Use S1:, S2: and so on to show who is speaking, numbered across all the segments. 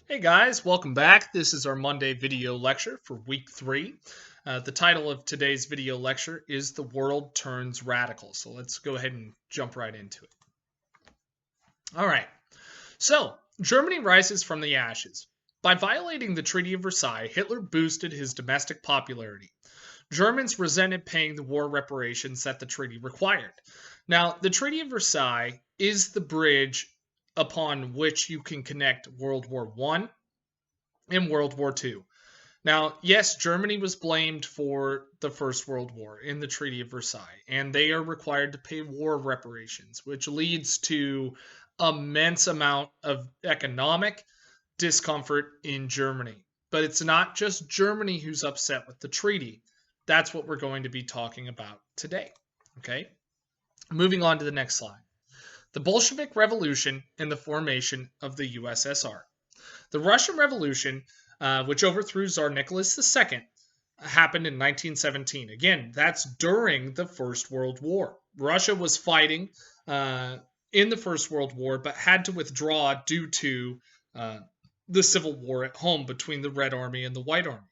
S1: Hey guys, welcome back. This is our Monday video lecture for week 3. The title of today's video lecture is The World Turns Radical. So let's go ahead and jump right into it. All right. So, Germany rises from the ashes. By violating the Treaty of Versailles, Hitler boosted his domestic popularity. Germans resented paying the war reparations that the treaty required. Now, the Treaty of Versailles is the bridge upon which you can connect World War I in World War II. Now, yes, Germany was blamed for the First World War in the Treaty of Versailles, and they are required to pay war reparations, which leads to immense amount of economic discomfort in Germany. But it's not just Germany who's upset with the treaty. That's what we're going to be talking about today. Okay? Moving on to the next slide. The Bolshevik Revolution and the formation of the USSR. The Russian Revolution, which overthrew Tsar Nicholas II, happened in 1917. Again, that's during the First World War. Russia was fighting in the First World War, but had to withdraw due to the Civil War at home between the Red Army and the White Army.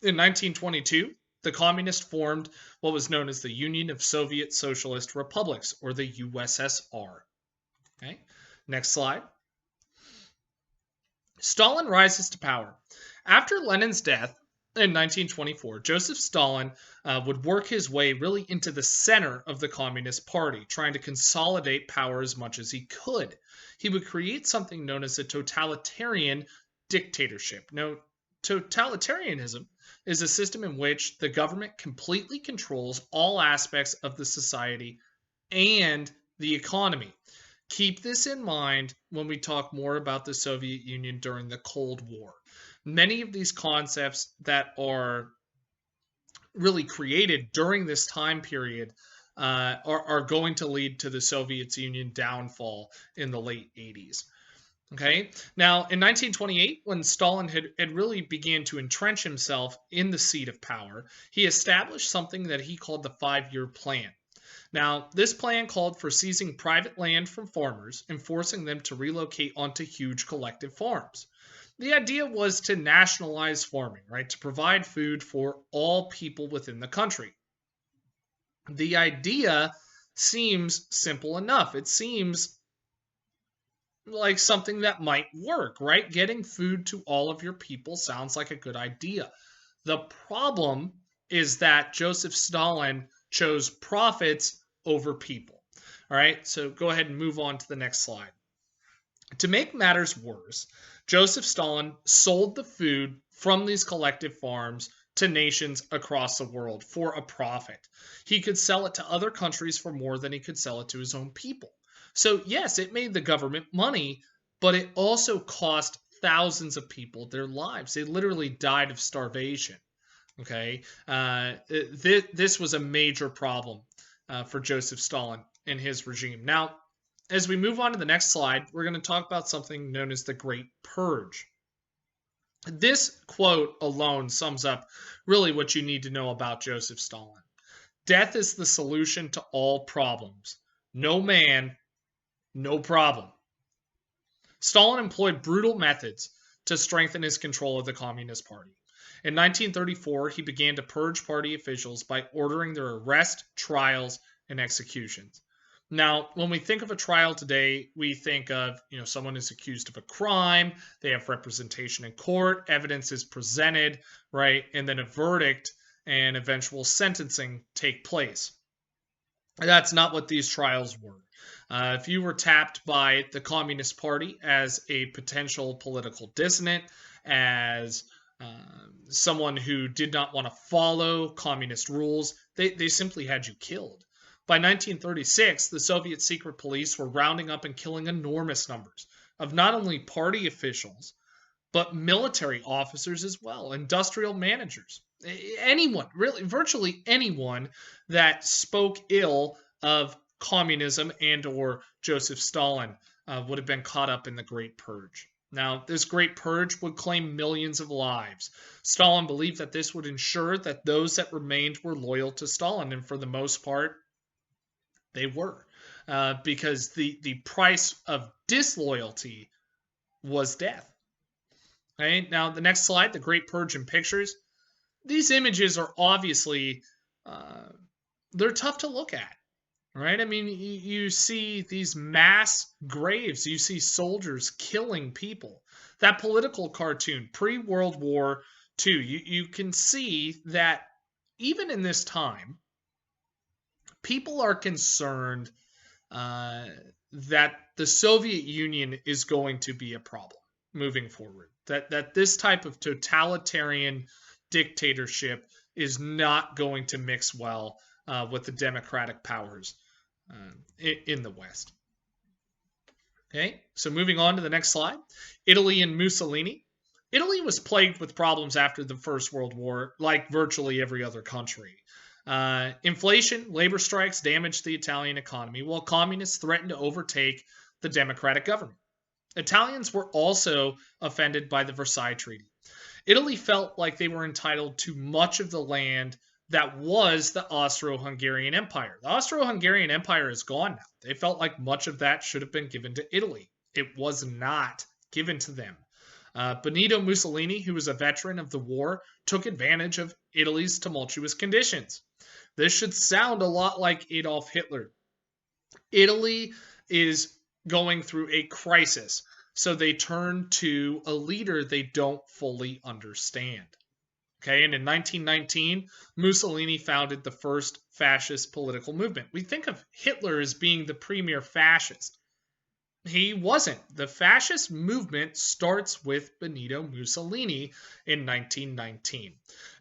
S1: In 1922, the communists formed what was known as the Union of Soviet Socialist Republics, or the USSR. Okay, next slide. Stalin rises to power. After Lenin's death in 1924, Joseph Stalin would work his way really into the center of the Communist Party, trying to consolidate power as much as he could. He would create something known as a totalitarian dictatorship. Now, totalitarianism is a system in which the government completely controls all aspects of the society and the economy. Keep this in mind when we talk more about the Soviet Union during the Cold War. Many of these concepts that are really created during this time period are going to lead to the Soviet Union downfall in the late 80s. Okay. Now, in 1928, when Stalin had really began to entrench himself in the seat of power, he established something that he called the 5-year plan. Now, this plan called for seizing private land from farmers and forcing them to relocate onto huge collective farms. The idea was to nationalize farming, right? To provide food for all people within the country. The idea seems simple enough. It seems like something that might work, right? Getting food to all of your people sounds like a good idea. The problem is that Joseph Stalin chose profits over people. All right, so go ahead and move on to the next slide. To make matters worse, Joseph Stalin sold the food from these collective farms to nations across the world for a profit. He could sell it to other countries for more than he could sell it to his own people. So, yes, it made the government money, but it also cost thousands of people their lives. They literally died of starvation. Okay, this was a major problem for Joseph Stalin and his regime. Now, as we move on to the next slide, we're going to talk about something known as the Great Purge. This quote alone sums up really what you need to know about Joseph Stalin. Death is the solution to all problems. No man, no problem. Stalin employed brutal methods to strengthen his control of the Communist Party. In 1934, he began to purge party officials by ordering their arrest, trials, and executions. Now, when we think of a trial today, we think of, someone is accused of a crime, they have representation in court, evidence is presented, right? And then a verdict and eventual sentencing take place. That's not what these trials were. If you were tapped by the Communist Party as a potential political dissident, as someone who did not want to follow communist rules, they simply had you killed. By 1936, the Soviet secret police were rounding up and killing enormous numbers of not only party officials, but military officers as well, industrial managers, anyone, really, virtually anyone that spoke ill of communism and or Joseph Stalin would have been caught up in the Great Purge. Now, this Great Purge would claim millions of lives. Stalin believed that this would ensure that those that remained were loyal to Stalin, and for the most part, they were, because the price of disloyalty was death. Okay, now the next slide, the Great Purge in pictures. These images are obviously uh, they're tough to look at, right? I mean, you see these mass graves, you see soldiers killing people. That political cartoon, pre World War II, you can see that even in this time, people are concerned uh, that the Soviet Union is going to be a problem moving forward. That this type of totalitarian dictatorship is not going to mix well with the democratic powers in the West. Okay, so moving on to the next slide, Italy and Mussolini. Italy was plagued with problems after the First World War, like virtually every other country. Inflation, labor strikes damaged the Italian economy, while communists threatened to overtake the democratic government. Italians were also offended by the Versailles Treaty. Italy felt like they were entitled to much of the land that was the Austro-Hungarian Empire. The Austro-Hungarian Empire is gone now. They felt like much of that should have been given to Italy. It was not given to them. Benito Mussolini, who was a veteran of the war, took advantage of Italy's tumultuous conditions. This should sound a lot like Adolf Hitler. Italy is going through a crisis, so they turn to a leader they don't fully understand. Okay, and in 1919, Mussolini founded the first fascist political movement. We think of Hitler as being the premier fascist. He wasn't. The fascist movement starts with Benito Mussolini in 1919.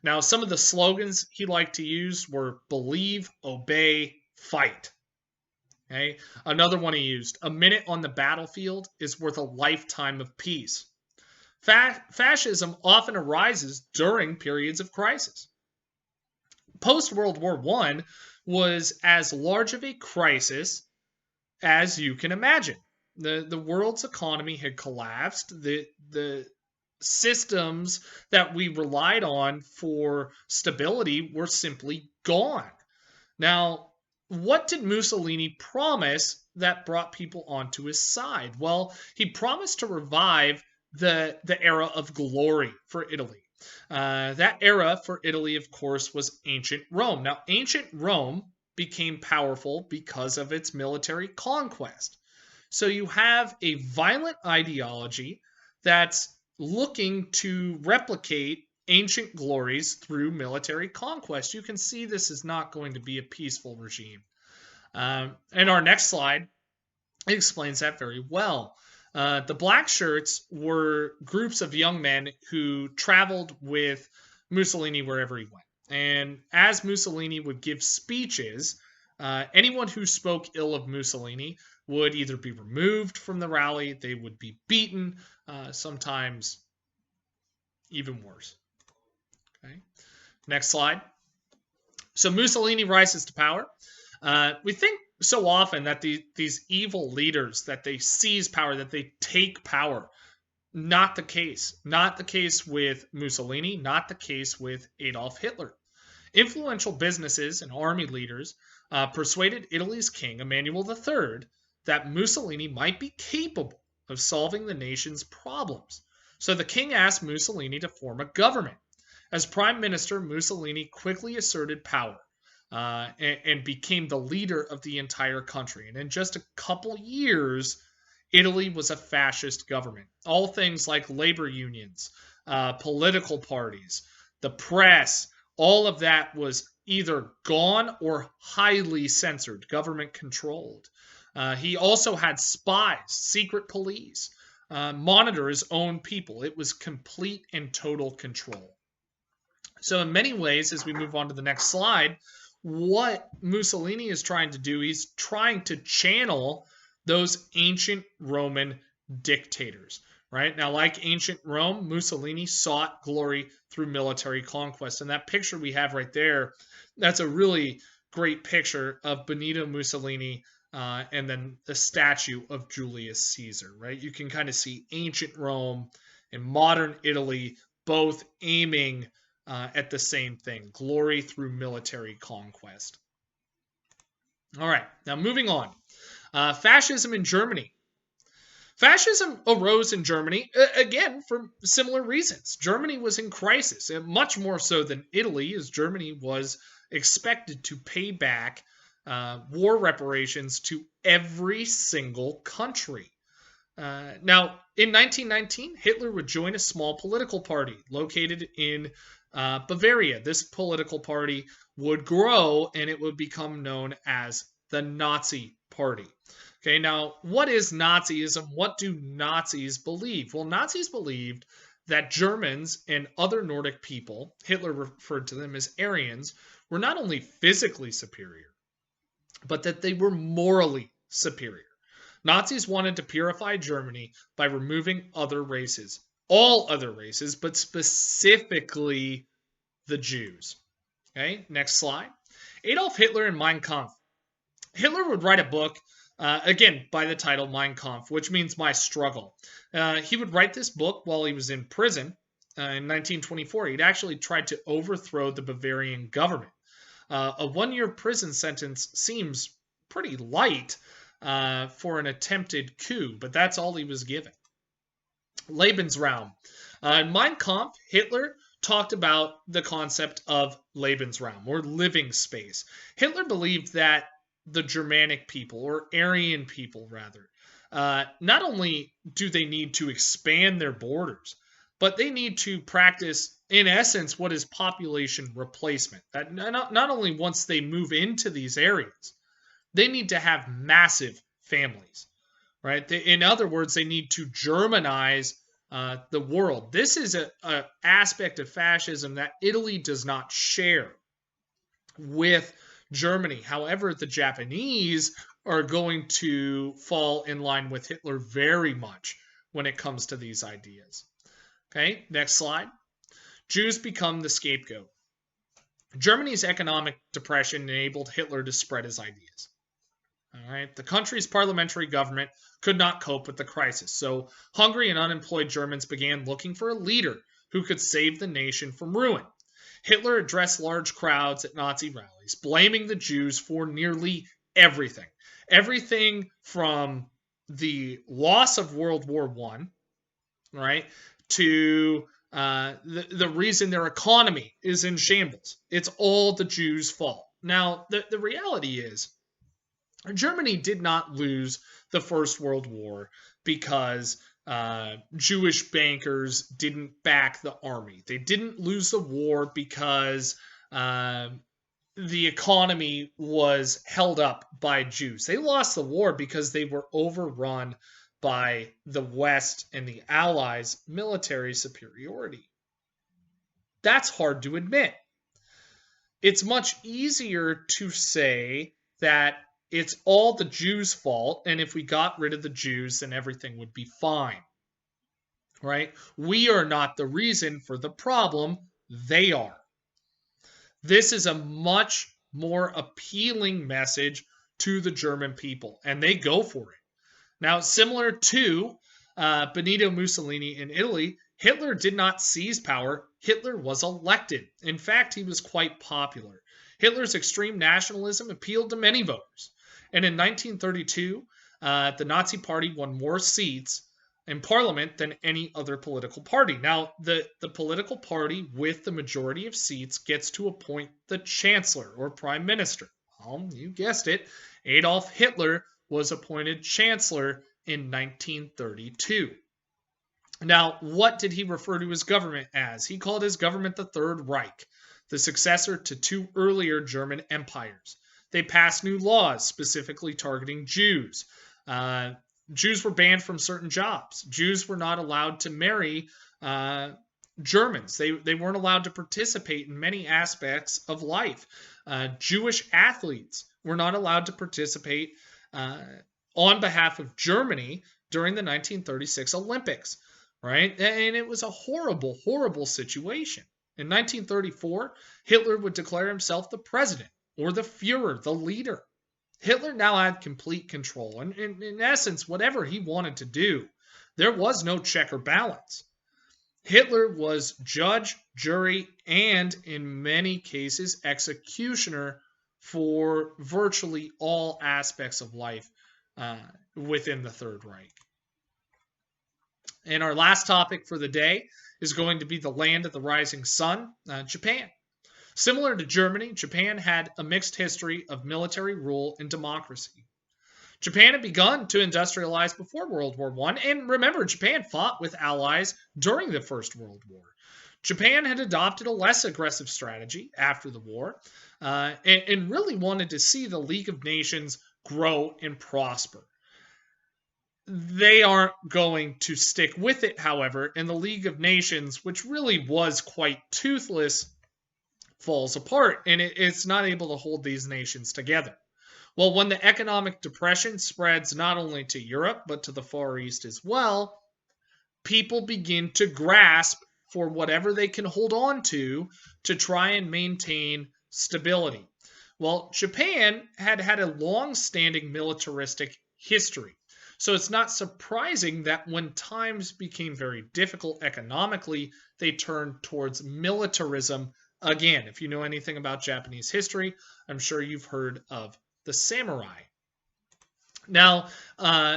S1: Now, some of the slogans he liked to use were believe, obey, fight. Okay? Another one he used, a minute on the battlefield is worth a lifetime of peace. Fascism often arises during periods of crisis. Post-World War I was as large of a crisis as you can imagine. The world's economy had collapsed. The systems that we relied on for stability were simply gone. Now, what did Mussolini promise that brought people onto his side? Well, he promised to revive the era of glory for Italy. That era for Italy, of course, was ancient Rome. Now, ancient Rome became powerful because of its military conquest. So you have a violent ideology that's looking to replicate ancient glories through military conquest. You can see this is not going to be a peaceful regime. And our next slide explains that very well. The black shirts were groups of young men who traveled with Mussolini wherever he went. And as Mussolini would give speeches, anyone who spoke ill of Mussolini would either be removed from the rally, they would be beaten, sometimes even worse. Okay. Next slide. So Mussolini rises to power. We think so often that these evil leaders, that they seize power, that they take power. Not the case. Not the case with Mussolini, not the case with Adolf Hitler. Influential businesses and army leaders persuaded Italy's king, Emmanuel III, that Mussolini might be capable of solving the nation's problems. So the king asked Mussolini to form a government. As prime minister, Mussolini quickly asserted power and became the leader of the entire country. And in just a couple years, Italy was a fascist government. All things like labor unions, political parties, the press, all of that was either gone or highly censored, government controlled. He also had spies, secret police, monitor his own people. It was complete and total control. So in many ways, as we move on to the next slide, what Mussolini is trying to do, he's trying to channel those ancient Roman dictators, right? Now, like ancient Rome, Mussolini sought glory through military conquest. And that picture we have right there, that's a really great picture of Benito Mussolini and then the statue of Julius Caesar, right? You can kind of see ancient Rome and modern Italy both aiming at the same thing, glory through military conquest. All right, now moving on. Fascism in Germany. Fascism arose in Germany, again, for similar reasons. Germany was in crisis, much more so than Italy, as Germany was expected to pay back war reparations to every single country. Now, in 1919, Hitler would join a small political party located in Bavaria. This political party would grow and it would become known as the Nazi Party. Okay, now what is Nazism? What do Nazis believe? Well, Nazis believed that Germans and other Nordic people, Hitler referred to them as Aryans, were not only physically superior, but that they were morally superior. Nazis wanted to purify Germany by removing other races, all other races, but specifically the Jews. Okay, next slide. Adolf Hitler and Mein Kampf. Hitler would write a book, again, by the title Mein Kampf, which means my struggle. He would write this book while he was in prison in 1924. He'd actually tried to overthrow the Bavarian government. A one-year prison sentence seems pretty light for an attempted coup, but that's all he was given. Lebensraum. In Mein Kampf, Hitler talked about the concept of Lebensraum, or living space. Hitler believed that the Germanic people, or Aryan people rather, not only do they need to expand their borders, but they need to practice, in essence, what is population replacement. That not only once they move into these areas, they need to have massive families, right? In other words, they need to Germanize the world. This is an aspect of fascism that Italy does not share with Germany. However, the Japanese are going to fall in line with Hitler very much when it comes to these ideas. Okay, next slide. Jews become the scapegoat. Germany's economic depression enabled Hitler to spread his ideas. All right, the country's parliamentary government could not cope with the crisis, so hungry and unemployed Germans began looking for a leader who could save the nation from ruin. Hitler addressed large crowds at Nazi rallies, blaming the Jews for nearly everything. Everything from the loss of World War I, right, to the reason their economy is in shambles. It's all the Jews' fault. Now, the reality is, Germany did not lose the First World War because Jewish bankers didn't back the army. They didn't lose the war because the economy was held up by Jews. They lost the war because they were overrun by the West and the Allies' military superiority. That's hard to admit. It's much easier to say that it's all the Jews' fault, and if we got rid of the Jews, then everything would be fine, right? We are not the reason for the problem. They are. This is a much more appealing message to the German people, and they go for it. Now, similar to Benito Mussolini in Italy, Hitler did not seize power. Hitler was elected. In fact, he was quite popular. Hitler's extreme nationalism appealed to many voters. And in 1932, the Nazi Party won more seats in parliament than any other political party. Now, the political party with the majority of seats gets to appoint the chancellor or prime minister. Well, you guessed it, Adolf Hitler was appointed chancellor in 1932. Now, what did he refer to his government as? He called his government the Third Reich, the successor to two earlier German empires. They passed new laws specifically targeting Jews. Jews were banned from certain jobs. Jews were not allowed to marry Germans. They weren't allowed to participate in many aspects of life. Jewish athletes were not allowed to participate on behalf of Germany during the 1936 Olympics, right? And it was a horrible, horrible situation. In 1934, Hitler would declare himself the president, or the Führer, the leader. Hitler now had complete control, and in essence, whatever he wanted to do, there was no check or balance. Hitler was judge, jury, and in many cases, executioner for virtually all aspects of life within the Third Reich. And our last topic for the day is going to be the land of the rising sun, Japan. Similar to Germany, Japan had a mixed history of military rule and democracy. Japan had begun to industrialize before World War I, and remember, Japan fought with allies during the First World War. Japan had adopted a less aggressive strategy after the war, and really wanted to see the League of Nations grow and prosper. They aren't going to stick with it, however, and the League of Nations, which really was quite toothless, falls apart, and it's not able to hold these nations together. Well, when the economic depression spreads not only to Europe, but to the Far East as well, people begin to grasp for whatever they can hold on to try and maintain stability. Well, Japan had had a long-standing militaristic history. So it's not surprising that when times became very difficult economically, they turned towards militarism again. If you know anything about Japanese history, I'm sure you've heard of the samurai. Now,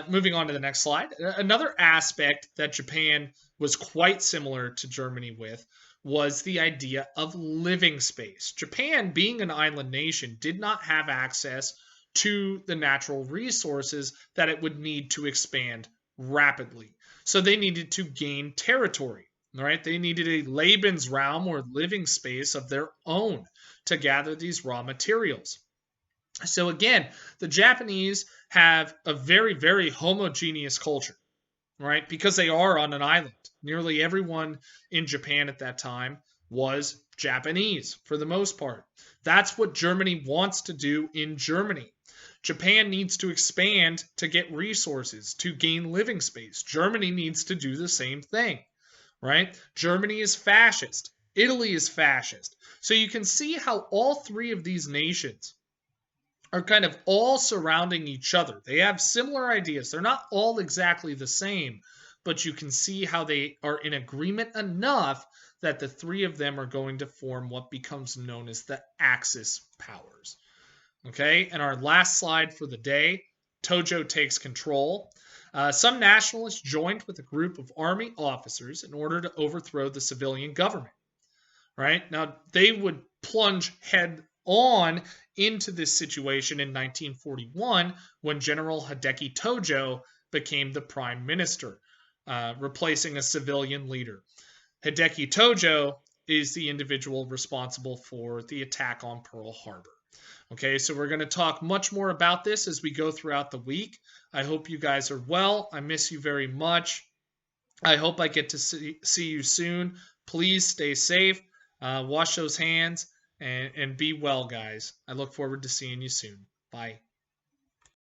S1: moving on to the next slide, another aspect that Japan was quite similar to Germany with was the idea of living space. Japan, being an island nation, did not have access to the natural resources that it would need to expand rapidly. So they needed to gain territory, right? They needed a Lebensraum or living space of their own to gather these raw materials. So again, the Japanese have a very, very homogeneous culture, right? Because they are on an island. Nearly everyone in Japan at that time was Japanese for the most part. That's what Germany wants to do in Germany. Japan needs to expand to get resources, to gain living space. Germany needs to do the same thing, right? Germany is fascist. Italy is fascist. So you can see how all three of these nations are kind of all surrounding each other. They have similar ideas. They're not all exactly the same, but you can see how they are in agreement enough that the three of them are going to form what becomes known as the Axis powers. Okay, and our last slide for the day, Tojo takes control. Some nationalists joined with a group of army officers in order to overthrow the civilian government. Right? Now, they would plunge head on into this situation in 1941 when General Hideki Tojo became the prime minister, replacing a civilian leader. Hideki Tojo is the individual responsible for the attack on Pearl Harbor. Okay, so we're going to talk much more about this as we go throughout the week. I hope you guys are well. I miss you very much. I hope I get to see you soon. Please stay safe, wash those hands, and be well, guys. I look forward to seeing you soon. Bye.